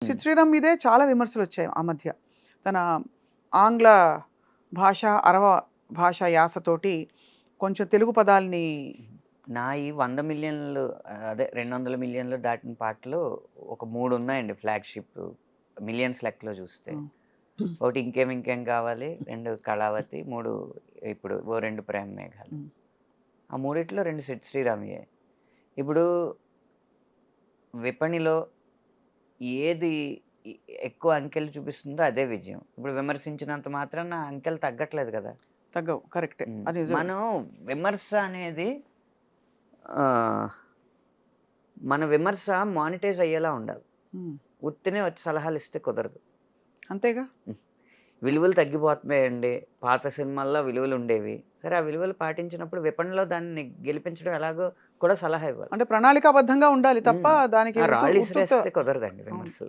సిద్ శ్రీరామ్ మీదే చాలా విమర్శలు వచ్చాయి ఆ మధ్య. తన ఆంగ్ల భాష, అరవ భాష యాసతోటి కొంచెం తెలుగు పదాల్ని నాయి 100,000,000 అదే 200,000,000 దాటిన పాటలు ఒక 3 ఉన్నాయండి ఫ్లాగ్‌షిప్ మిలియన్స్ లెక్కలో చూస్తే. హ్మ్. ఒకటి 'ఇంకేం ఇంకేం కావాలి', 2 కళావతి, 3 ఇప్పుడు 2 ప్రేమ మేఘాలు. హ్మ్. ఆ మూడిట్లో 2 సిద్ శ్రీరామ్‌యే. ఇప్పుడు విపణిలో ఏది ఎ ఎక్కువ అంకెలు చూపిస్తుందో అదే విజయం. ఇప్పుడు విమర్శించినంత మాత్రాన అంకెలు తగ్గట్లేదు కదా! తగ్గవు. కరెక్టే. అది నిజమే. మనం విమర్శ అనేది ఆహ్, మన విమర్శ మానిటైజ్ అయ్యేలా ఉండాలి. హ్మ్. ఉత్తినే వచ్చి సలహాలిస్తే కుదరదు. అంతేగా? హ్మ్. విలువలు తగ్గిపోతున్నాయండి. పాత సినిమాల్లో విలువలుండేవి. సరే ఆ విలువలు పాటించినప్పుడు విపణిలో దాన్ని గెలిపించడం ఎలాగో కూడా సలహా ఇవ్వాలి. అంటే ప్రణాళికాబద్ధంగా ఉండాలి తప్ప హ్మ్. దానికి ఆ! ఉత్తుత్త రాళ్ళిసిరేస్తే కుదరదండి అవును. విమర్శలు.